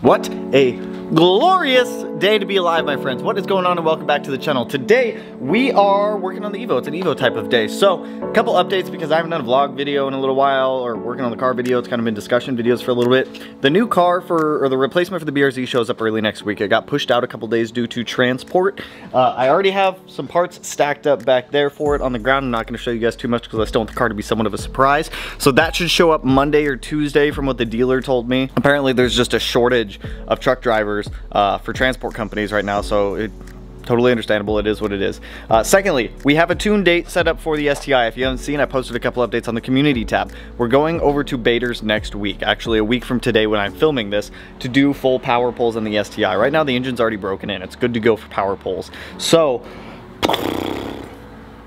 What a glorious day to be alive, my friends. What is going on, and welcome back to the channel. Today we are working on the Evo. It's an Evo type of day. So a couple updates because I haven't done a vlog video in a little while, or working on the car video. It's kind of been discussion videos for a little bit. The new car or the replacement for the BRZ shows up early next week. It got pushed out a couple days due to transport. I already have some parts stacked up back there for it on the ground. I'm not going to show you guys too much because I still want the car to be somewhat of a surprise. So that should show up Monday or Tuesday from what the dealer told me. Apparently there's just a shortage of truck drivers for transport companies right now, so it totally understandable. It is what it is. Secondly, we have a tune date set up for the STI. If you haven't seen, I posted a couple updates on the community tab. We're going over to Bader's next week, actually a week from today when I'm filming this, to do full power pulls in the STI. Right now the engine's already broken in. It's good to go for power pulls. So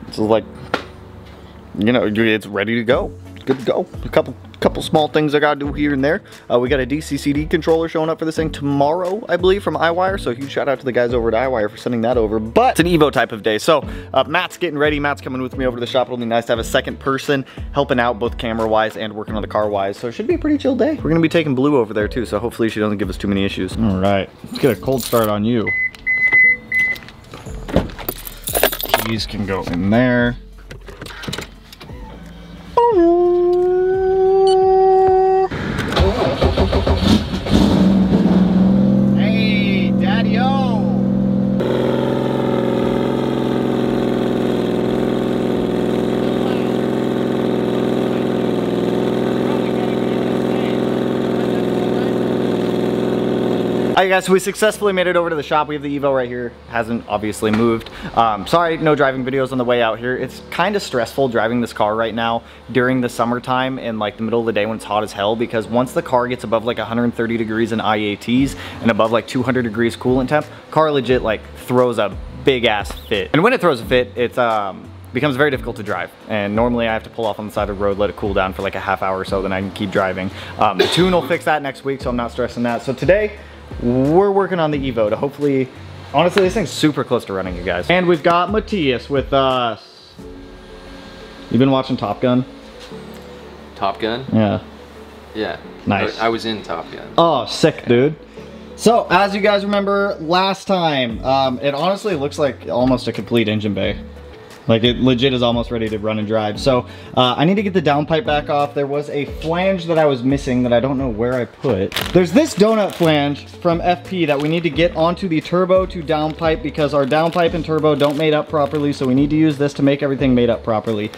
it's like, you know, it's ready to go. It's good to go. A couple small things I gotta do here and there. We got a DCCD controller showing up for this thing tomorrow, I believe, from iWire. So huge shout out to the guys over at iWire for sending that over. But it's an Evo type of day. So Matt's getting ready. Matt's coming with me over to the shop. It'll be nice to have a second person helping out, both camera wise and working on the car wise. So it should be a pretty chill day. We're gonna be taking Blue over there too, so hopefully she doesn't give us too many issues. All right, let's get a cold start on you. Keys can go in there. Hey, Daddy-o! Alright guys, so we successfully made it over to the shop. We have the Evo right here. Hasn't obviously moved. Sorry, no driving videos on the way out here. It's kind of stressful driving this car right now during the summertime and like the middle of the day when it's hot as hell, because once the car gets above like 130 degrees in IATs and above like 200 degrees coolant temp, car legit like throws a big ass fit. And when it throws a fit, it's becomes very difficult to drive, and normally I have to pull off on the side of the road, let it cool down for like a half hour or so, then I can keep driving. The tune will fix that next week, so I'm not stressing that. So today we're working on the Evo to hopefully, honestly this thing's super close to running, you guys. And we've got Matthias with us. You've been watching Top Gun? Top Gun? Yeah. Yeah. Nice. I was in Top Gun. Oh, sick, dude. So as you guys remember last time, it honestly looks like almost a complete engine bay. Like it legit is almost ready to run and drive. So I need to get the downpipe back off. There was a flange that I was missing that I don't know where I put. There's this donut flange from FP that we need to get onto the turbo to downpipe, because our downpipe and turbo don't mate up properly. So we need to use this to make everything mate up properly.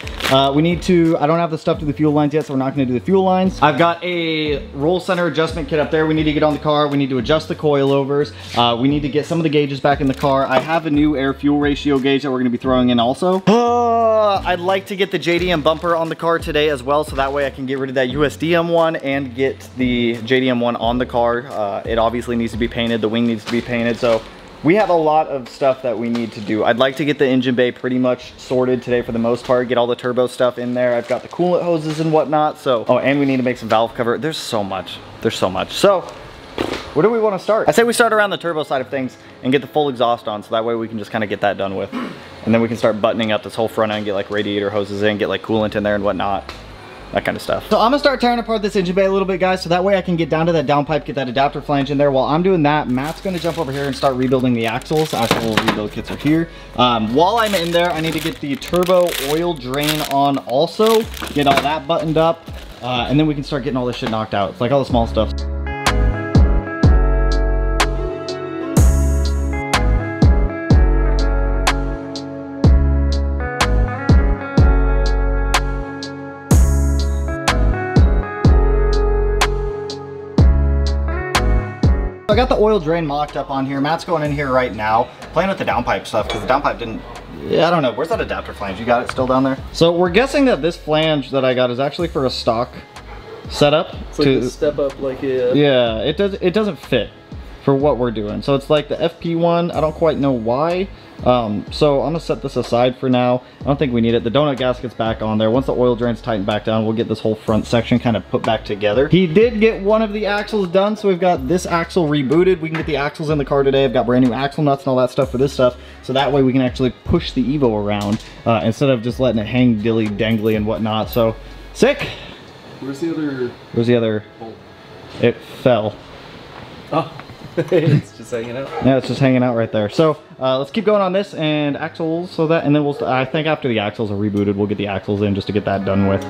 We need to, I don't have the stuff to the fuel lines yet, so we're not gonna do the fuel lines. I've got a roll center adjustment kit up there. We need to get on the car. We need to adjust the coilovers. We need to get some of the gauges back in the car. I have a new air fuel ratio gauge that we're gonna be throwing in also. I'd like to get the JDM bumper on the car today as well, so that way I can get rid of that USDM one and get the JDM one on the car. It obviously needs to be painted, the wing needs to be painted, so we have a lot of stuff that we need to do. I'd like to get the engine bay pretty much sorted today for the most part, get all the turbo stuff in there. I've got the coolant hoses and whatnot, so, oh, and we need to make some valve cover. There's so much. So, where do we want to start? I say we start around the turbo side of things and get the full exhaust on, so that way we can just kind of get that done with. And then we can start buttoning up this whole front end, get like radiator hoses in, get like coolant in there and whatnot. That kind of stuff. So I'm gonna start tearing apart this engine bay a little bit, guys, so that way I can get down to that downpipe, get that adapter flange in there. While I'm doing that, Matt's gonna jump over here and start rebuilding the axles. Axle rebuild kits are here. While I'm in there, I need to get the turbo oil drain on also, get all that buttoned up, and then we can start getting all this shit knocked out. It's like all the small stuff. I got the oil drain mocked up on here. Matt's going in here right now, playing with the downpipe stuff, because the downpipe didn't, yeah, I don't know. Where's that adapter flange? You got it still down there? So we're guessing that this flange that I got is actually for a stock setup. It's like a step up, like a... Yeah, it doesn't fit for what we're doing. So it's like the FP one, I don't quite know why. So I'm gonna set this aside for now. I don't think we need it. The donut gasket's back on there. Once the oil drain's tightened back down, we'll get this whole front section kind of put back together. He did get one of the axles done, so we've got this axle rebooted. We can get the axles in the car today. I've got brand new axle nuts and all that stuff for this stuff, so that way we can actually push the Evo around instead of just letting it hang dilly dangly and whatnot. So sick. Where's the other? Where's the other? Bolt? It fell. Oh, it's just hanging out. Yeah, it's just hanging out right there. So let's keep going on this and axles, so that, and then we'll. I think after the axles are rebooted, we'll get the axles in just to get that done with.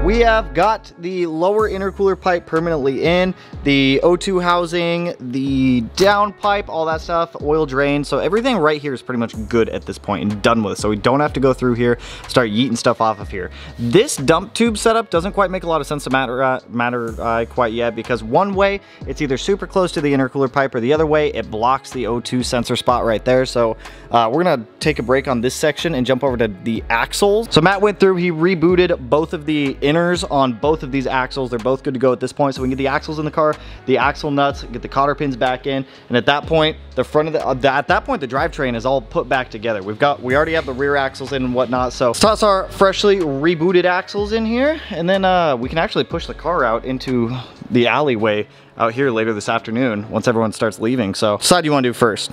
We have got the lower intercooler pipe permanently in, the O2 housing, the down pipe, all that stuff, oil drain. So everything right here is pretty much good at this point and done with. So we don't have to go through here, start yeeting stuff off of here. This dump tube setup doesn't quite make a lot of sense to matter quite yet, because one way it's either super close to the intercooler pipe, or the other way it blocks the O2 sensor spot right there. So we're gonna take a break on this section and jump over to the axles. So Matt went through, he rebooted both of the inners on both of these axles. They're both good to go at this point, so we can get the axles in the car, the axle nuts, get the cotter pins back in, and at that point the front of the at that point the drivetrain is all put back together. We already have the rear axles in and whatnot. So let's toss our freshly rebooted axles in here, and then we can actually push the car out into the alleyway out here later this afternoon once everyone starts leaving. So what side you want to do first,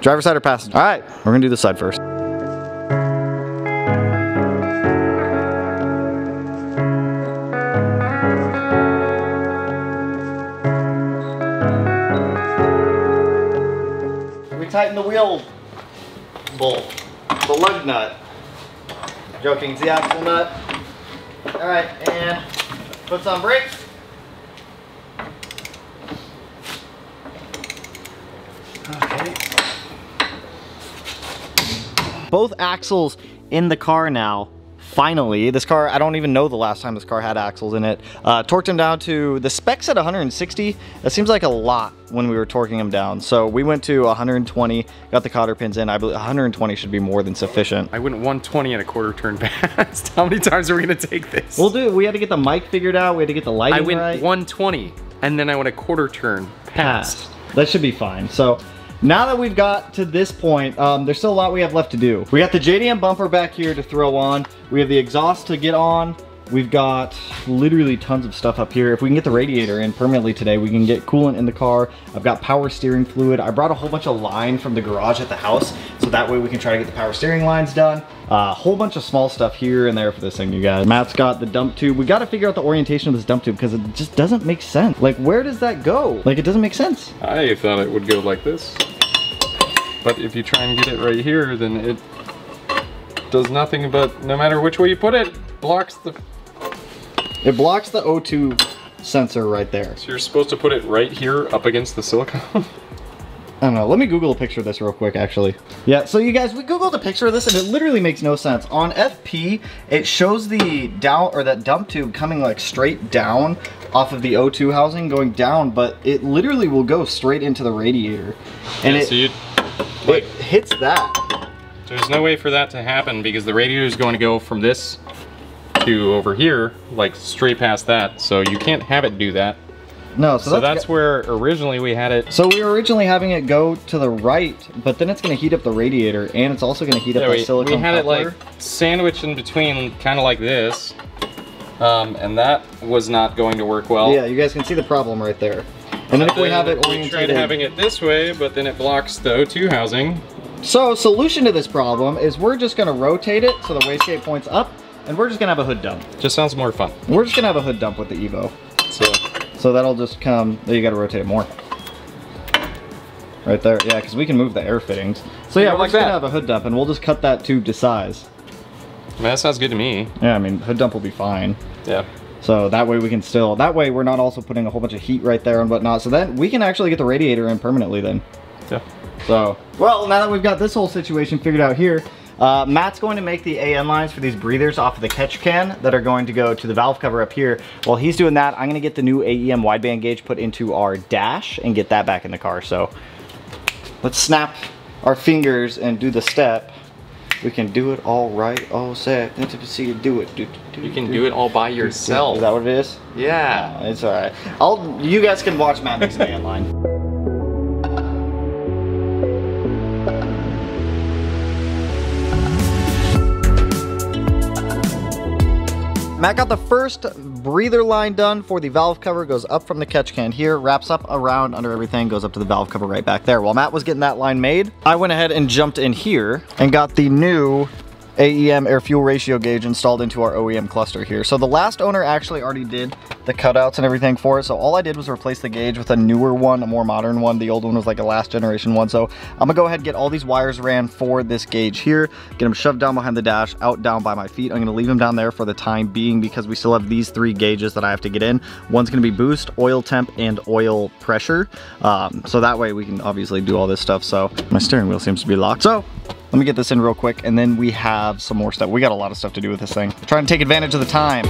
driver side or passenger? All right, we're gonna do the side first. Tighten the wheel bolt, the lug nut. Joking, it's the axle nut. All right, and puts on brakes. Okay. Both axles in the car now. Finally, this car, I don't even know the last time this car had axles in it. Torqued them down to, the specs at 160. That seems like a lot when we were torquing them down. So we went to 120, got the cotter pins in. I believe 120 should be more than sufficient. I went 120 and a quarter turn past. How many times are we gonna take this? We'll do it. We had to get the mic figured out. We had to get the lighting right. I went 120 and then I went a quarter turn past. That should be fine. So now that we've got to this point, there's still a lot we have left to do. We got the JDM bumper back here to throw on. We have the exhaust to get on. We've got literally tons of stuff up here. If we can get the radiator in permanently today, we can get coolant in the car. I've got power steering fluid. I brought a whole bunch of line from the garage at the house, so that way we can try to get the power steering lines done. A whole bunch of small stuff here and there for this thing, you guys. Matt's got the dump tube. We got to figure out the orientation of this dump tube because it just doesn't make sense. Like, where does that go? Like, it doesn't make sense. I thought it would go like this. But if you try and get it right here, then it does nothing but, no matter which way you put it, blocks the... It blocks the O2 sensor right there. So you're supposed to put it right here up against the silicone? I don't know. Let me Google a picture of this real quick, actually. Yeah, so you guys, we Googled a picture of this and it literally makes no sense. On FP, it shows the down, or that dump tube coming like straight down off of the O2 housing going down, but it literally will go straight into the radiator. And yeah, it hits that. There's no way for that to happen because the radiator is going to go from this to over here, like straight past that. So you can't have it do that. No, so that's where originally we had it. So we were originally having it go to the right, but then it's going to heat up the radiator and it's also going to heat up the silicone We had coupler. it like sandwiched in between, kind of like this. And that was not going to work well. Yeah, you guys can see the problem right there. And then if we have it oriented, we tried having it this way, but then it blocks the O2 housing. So solution to this problem is we're just going to rotate it so the wastegate points up, and we're just going to have a hood dump. Just sounds more fun. We're just going to have a hood dump with the Evo. So that'll just come, you got to rotate it more. Right there, yeah, because we can move the air fittings. So yeah, we're just going to have a hood dump, and we'll just cut that tube to size. I mean, that sounds good to me. Yeah, I mean, hood dump will be fine. Yeah. So that way we can still, that way we're not also putting a whole bunch of heat right there and whatnot. So then we can actually get the radiator in permanently then. Yeah. So, well, now that we've got this whole situation figured out here, Matt's going to make the AN lines for these breathers off of the catch can that are going to go to the valve cover up here. While he's doing that, I'm going to get the new AEM wideband gauge put into our dash and get that back in the car. So let's snap our fingers and do the step We can do it all right. Oh, sad. To see you do it. You can do it all by yourself. Is that what it is? Yeah. It's all right. You guys can watch Matt Makes Me online. Matt got the first breather line done for the valve cover. Goes up from the catch can here, wraps up around under everything, goes up to the valve cover right back there. While Matt was getting that line made, I went ahead and jumped in here and got the new AEM air fuel ratio gauge installed into our OEM cluster here. So the last owner actually already did the cutouts and everything for it. So all I did was replace the gauge with a newer one, a more modern one. The old one was like a last generation one. So I'm gonna go ahead and get all these wires ran for this gauge here, get them shoved down behind the dash, out down by my feet. I'm gonna leave them down there for the time being because we still have these 3 gauges that I have to get in. One's gonna be boost, oil temp, and oil pressure. So that way we can obviously do all this stuff. So my steering wheel seems to be locked. So let me get this in real quick, and then we have some more stuff. We got a lot of stuff to do with this thing. Trying to take advantage of the time.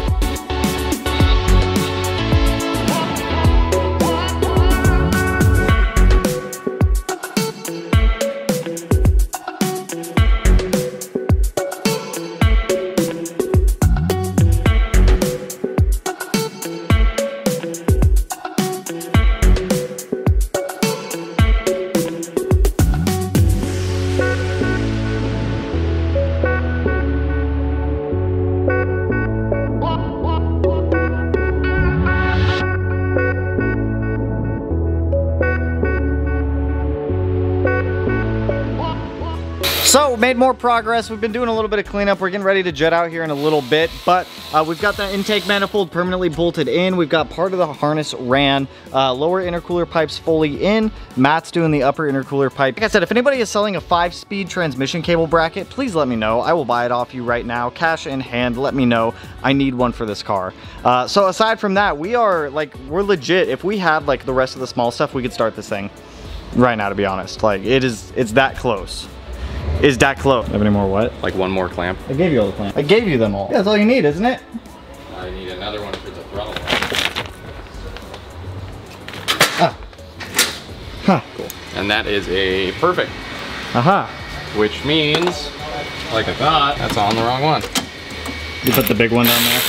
So made more progress. We've been doing a little bit of cleanup. We're getting ready to jet out here in a little bit, but we've got the intake manifold permanently bolted in. We've got part of the harness ran, lower intercooler pipes fully in. Matt's doing the upper intercooler pipe. Like I said, if anybody is selling a 5-speed transmission cable bracket, please let me know. I will buy it off you right now, cash in hand. Let me know. I need one for this car. So aside from that, we're legit. If we had like the rest of the small stuff, we could start this thing right now, to be honest. Like it's that close. Is that close? Have any more what? Like one more clamp. I gave you all the clamps. I gave you them all. Yeah, that's all you need, isn't it? I need another one for the throttle. Ah. Huh. Cool. And that is a perfect. Aha. Which means, like I thought, that's on the wrong one. You put the big one down there?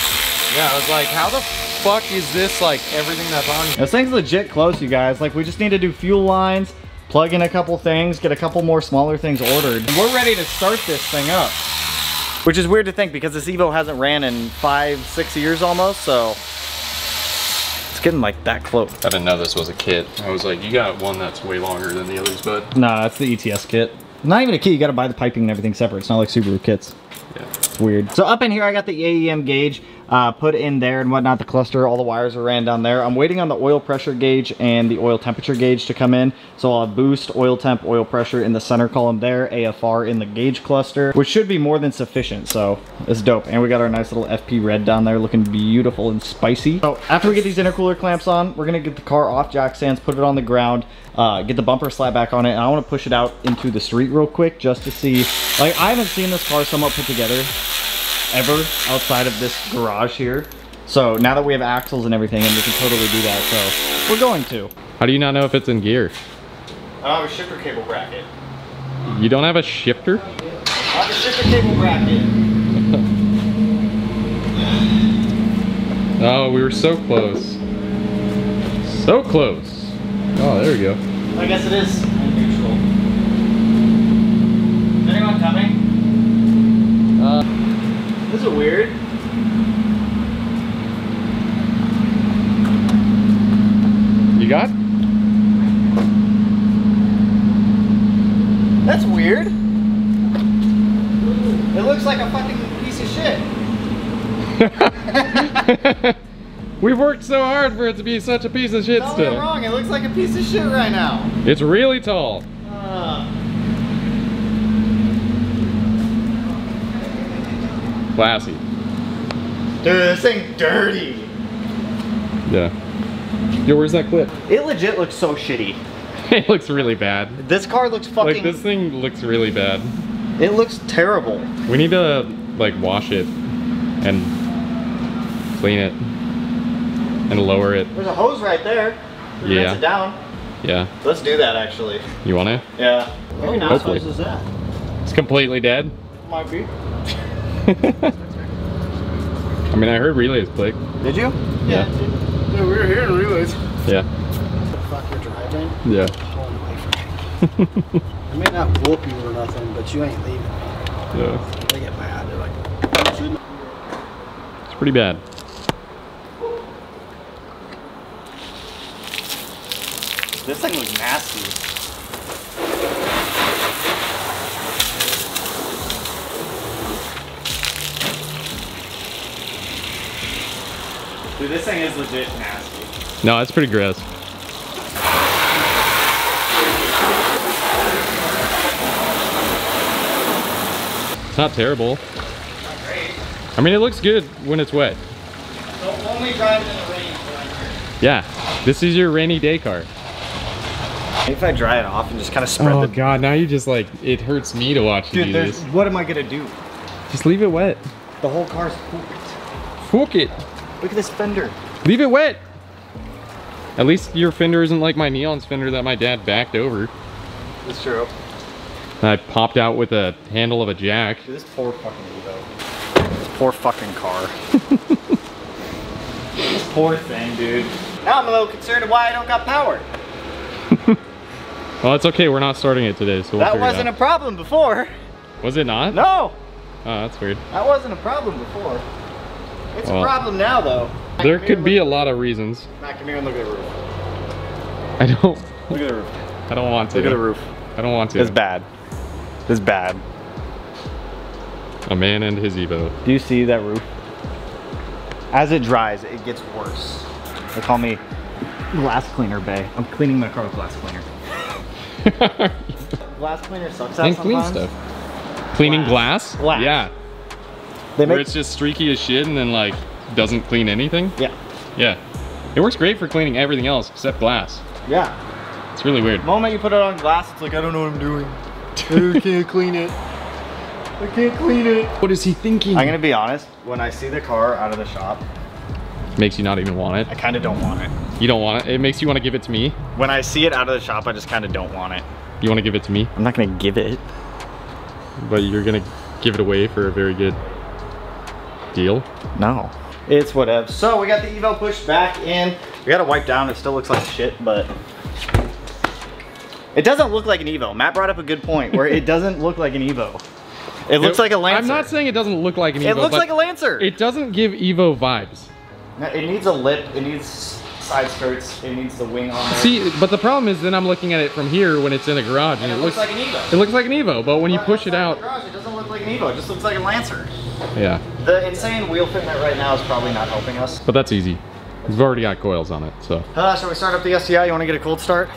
Yeah, I was like, how the fuck is this like everything that's on here? This thing's legit close, you guys. Like, we just need to do fuel lines, plug in a couple things, get a couple more smaller things ordered. And we're ready to start this thing up. Which is weird to think because this Evo hasn't ran in 5-6 years almost, so it's getting like that close. I didn't know this was a kit. I was like, you got one that's way longer than the others, bud. Nah, that's the ETS kit. Not even a kit, you gotta buy the piping and everything separate. It's not like Subaru kits. Yeah. It's weird. So up in here, I got the AEM gauge put in there and whatnot. The cluster, all the wires are ran down there. I'm waiting on the oil pressure gauge and the oil temperature gauge to come in. So I'll have boost, oil temp, oil pressure in the center column there, AFR in the gauge cluster, which should be more than sufficient. So it's dope. And we got our nice little FP red down there looking beautiful and spicy. So after we get these intercooler clamps on, we're gonna get the car off jack stands, put it on the ground, get the bumper slap back on it, and I want to push it out into the street real quick just to see. Like, I haven't seen this car somewhat put together ever outside of this garage here. So now that we have axles and everything, and we can totally do that, so we're going to. How do you not know if it's in gear? I don't have a shifter cable bracket. You don't have a shifter? I have a shifter cable bracket. Oh, we were so close. So close. Oh, there we go. I guess it is neutral. Is anyone coming? This is weird. You got? That's weird. It looks like a fucking piece of shit. We've worked so hard for it to be such a piece of shit Tell me still. I'm wrong. It looks like a piece of shit right now. It's really tall. Classy. Dude, this thing dirty. Yeah. Yo, where's that clip? It legit looks so shitty. It looks really bad. This car looks fucking... Like, this thing looks really bad. It looks terrible. We need to, like, wash it and clean it and lower it. There's a hose right there. Yeah. Rinse it down. Yeah. Let's do that, actually. You want to? Yeah. Very nice. Hopefully. Hose is that? It's completely dead. Might be. I mean, I heard relays click. Did you? Yeah. Yeah, we were hearing relays. Yeah. The fuck you're driving? Yeah. Pulling away from me. I may not whoop you or nothing, but you ain't leaving me. Yeah. They get mad. They're like, It's pretty bad. This thing was nasty. Dude, this thing is legit nasty. No, it's pretty gross. It's not terrible. Not great. I mean, it looks good when it's wet. So only drive in the rain. Yeah, this is your rainy day car. If I dry it off and just kind of spread Oh the... god, now you just like, it hurts me to watch you Dude, do this. what am I gonna do? Just leave it wet. The whole car's pooped. Fuck it. Look at this fender. Leave it wet. At least your fender isn't like my Neon's fender that my dad backed over. It's true. And I popped out with a handle of a jack. Dude, this poor fucking Evo. This poor fucking car. This poor thing, dude. Now I'm a little concerned of why I don't got power. Well, it's okay. We're not starting it today, so we'll That figure it wasn't a out. problem before. Was it not? No, Oh, that's weird. that wasn't a problem before. It's Well, a problem now, though. There could be a lot of reasons. Matt, come here and look at the roof. I don't. Look at the roof. I don't want to. Look at the roof. I don't want to. It's bad. It's bad. A man and his Evo. Do you see that roof? As it dries, it gets worse. They call me glass cleaner bay. I'm cleaning my car with glass cleaner. Glass cleaner sucks And out clean sometimes. stuff. Cleaning glass? Glass. Yeah. They Where make it's just streaky as shit and then like doesn't clean anything? yeah, Yeah. It works great for cleaning everything else except glass. yeah. It's really weird. The moment you put it on glass, it's like I don't know what I'm doing. I can't clean it. I can't clean it. What is he thinking? I'm gonna be honest. When I see the car out of the shop, Makes you not even want I it. kind of don't want it. You don't want it. It makes you want to give it to me. When I see it out of the shop, I just kind of don't want it. You want to give it to me, I'm not gonna give it. but you're gonna give it away for a very good deal. No. It's whatever. So we got the Evo pushed back in. We got it wiped down. It still looks like shit, but it doesn't look like an Evo. Matt brought up a good point where it doesn't look like an Evo. It looks like a Lancer. I'm not saying it doesn't look like an Evo. It looks but like a Lancer. It doesn't give Evo vibes. No, it needs a lip. It needs side skirts. It needs the wing on there. See, but the problem is then I'm looking at it from here when it's in the garage and and it looks like an Evo. it looks like an Evo, but when you But push it outside out, the garage, it doesn't look like an Evo. It just looks like a Lancer. yeah. The insane wheel fitment right now is probably not helping us. But that's easy. We've already got coils on it, so. Shall we start up the STI? You want to get a cold start?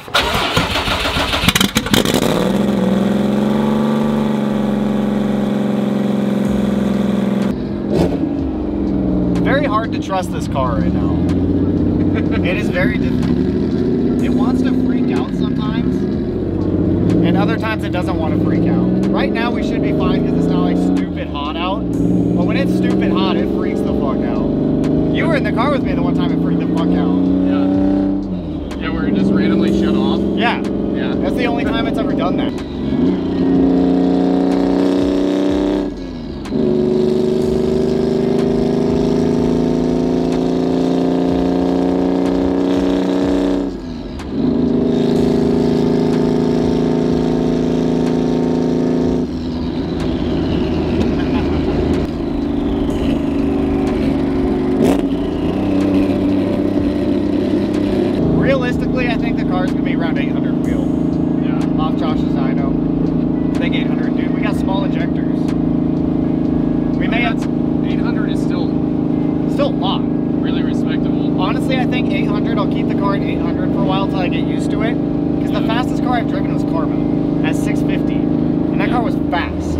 Very hard to trust this car right now. It is very difficult. It wants to freak out sometimes, and other times it doesn't want to freak out. Right now we should be fine because it's not like stupid hot out, but when it's stupid hot, it freaks the fuck out. You were in the car with me the one time it freaked the fuck out. Yeah. Yeah, where it just randomly shut off. Yeah, Yeah. that's the only time it's ever done that. Realistically, I think the car's gonna be around 800 wheel. Yeah. Off Josh's dyno. I think 800, dude. We got small injectors. We may have 800 is still still a lot. really respectable. Honestly, I think 800. I'll keep the car at 800 for a while until I get used to it. Because the fastest car I've driven was Karma at 650, and that car was fast.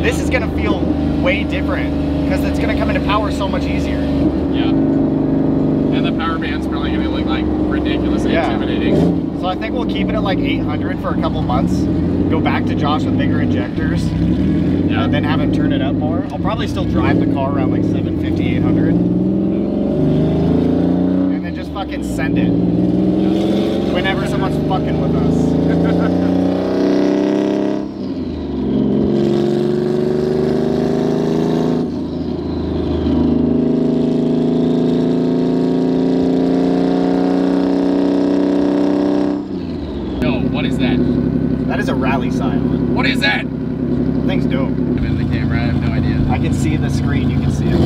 This is gonna feel way different because it's gonna come into power so much easier. Yeah. And the power band's probably gonna look like ridiculously Yeah. intimidating. So I think we'll keep it at like 800 for a couple months. Go back to Josh with bigger injectors. Yeah. And then have him turn it up more. I'll probably still drive the car around like 750, 800. And then just fucking send it. Whenever someone's fucking with us. No, what is that? That is a rally silent. What is that? Thing's dope. I'm in the camera, I have no idea. I can see the screen, you can see it.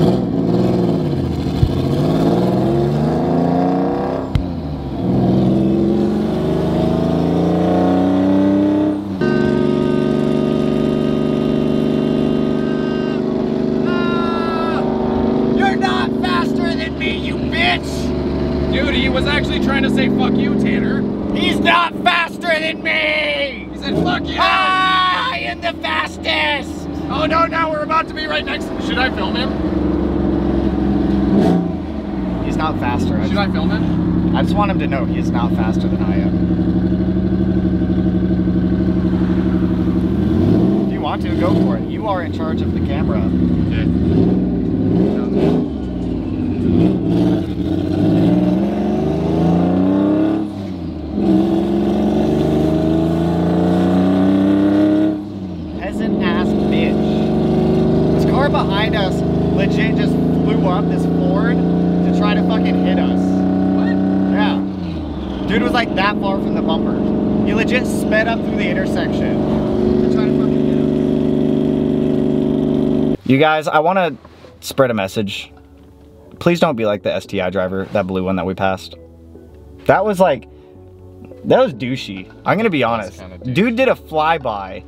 You're not faster than me, you bitch! Dude, he was actually trying to say fuck you, Tanner. He's not faster than me! He said fuck you! I am the fastest! Oh no, now we're about to be right next to... Should I film him? He's not faster. Should I film him? I just want him to know he is not faster than I am. If you want to, go for it. You are in charge of the camera. Okay. Peasant ass bitch. This car behind us legit just flew up this Ford to try to fucking hit us. What? Yeah. Dude was like that far from the bumper. He legit sped up through the intersection to try to fucking hit us. You guys, I want to spread a message. Please don't be like the STI driver, that blue one that we passed. That was like, that was douchey. I'm gonna be honest. Dude did a flyby.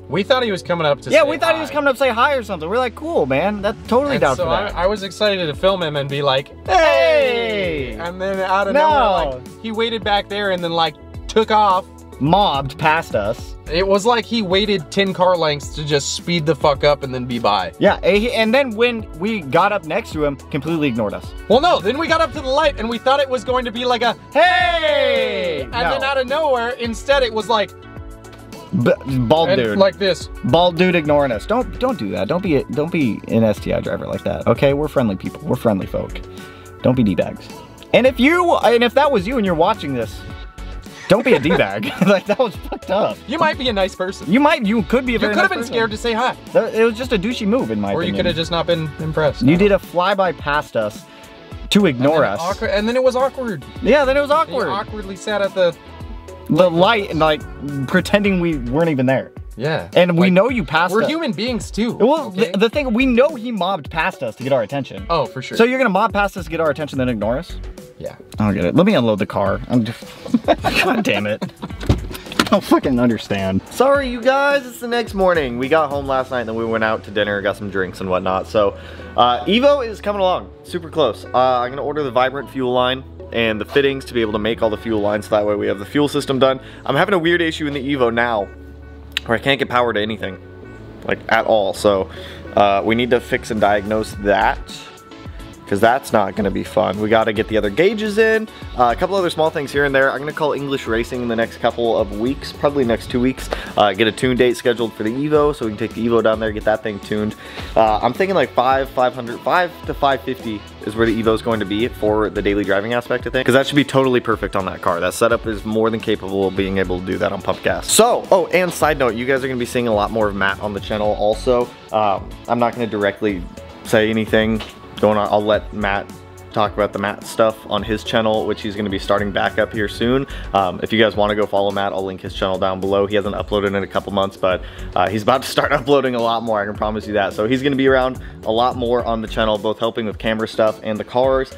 We thought he was coming up to Yeah, say we thought he was coming up to say hi or something. We're like, cool, man. That's totally down for that. I was excited to film him and be like, Hey! and then out of nowhere, like, he waited back there and then like took off. Mobbed past us. It was like he waited 10 car lengths to just speed the fuck up and then be by. Yeah, and then when we got up next to him, completely ignored us. Well, no, then we got up to the light and we thought it was going to be like a, Hey! and then out of nowhere, instead it was like, bald dude. like this. Bald dude ignoring us. Don't do that. Don't be an STI driver like that. Okay, we're friendly people. We're friendly folk. Don't be D-bags. And if that was you and you're watching this, don't be a D-bag. Like, that was fucked up. You might be a nice person. You could be a very nice person. You could have been scared to say hi. It was just a douchey move in my opinion. Or you could have just not been impressed. You did a flyby past us to ignore us. And then it was awkward. Yeah, then it was awkward. You awkwardly sat at the light and like pretending we weren't even there. Yeah. And we know you passed us. We're human beings too. Well, okay? the thing, we know he mobbed past us to get our attention. Oh, for sure. So you're gonna mob past us to get our attention, then ignore us? Yeah. I don't get it. Let me unload the car. I'm just... God damn it. I don't fucking understand. Sorry, you guys. It's the next morning. We got home last night and then we went out to dinner, got some drinks and whatnot. So, Evo is coming along. Super close. I'm gonna order the Vibrant fuel line and the fittings to be able to make all the fuel lines so that way we have the fuel system done. I'm having a weird issue in the Evo now where I can't get power to anything, like at all. So we need to fix and diagnose that, because that's not going to be fun. We got to get the other gauges in, a couple other small things here and there. I'm going to call English Racing in the next couple of weeks, probably next 2 weeks, get a tune date scheduled for the Evo so we can take the Evo down there, get that thing tuned. I'm thinking like 5 to 550 is where the Evo is going to be for the daily driving aspect, I think, because that should be totally perfect on that car. That setup is more than capable of being able to do that on pump gas. So, oh, and side note, you guys are going to be seeing a lot more of Matt on the channel also. I'm not going to directly say anything going on. I'll let Matt talk about the Matt stuff on his channel, which he's going to be starting back up here soon. If you guys want to go follow Matt, I'll link his channel down below. He hasn't uploaded in a couple months, but he's about to start uploading a lot more, I can promise you that. So he's going to be around a lot more on the channel, both helping with camera stuff and the cars.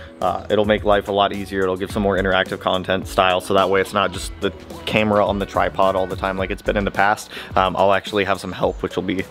It'll make life a lot easier. It'll give some more interactive content style, so that way it's not just the camera on the tripod all the time like it's been in the past. I'll actually have some help, which will be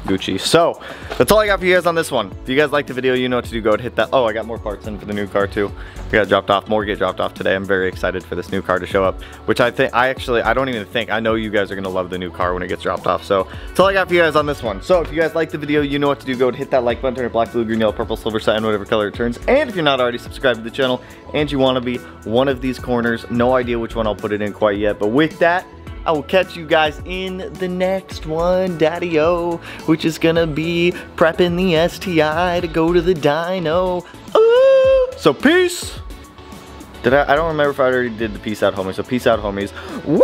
Gucci. So that's all I got for you guys on this one. If you guys liked the video, you know what to do. Go ahead and hit that. Oh, I got more parts in for the new car too. We got dropped off. More get dropped off today. I'm very excited for this new car to show up, which I don't even think, I know you guys are gonna love the new car when it gets dropped off. So that's all I got for you guys on this one. So if you guys liked the video, you know what to do. Go ahead and hit that like button, turn it black, blue, green, yellow, purple, silver, satin, whatever color it turns. And if you're not already subscribed to the channel and you want to be one of these corners, no idea which one I'll put it in quite yet, but with that, I will catch you guys in the next one, Daddy-O, which is gonna be prepping the STI to go to the dyno. Ooh. So peace. I don't remember if I already did the peace out, homies. So peace out, homies. Woo!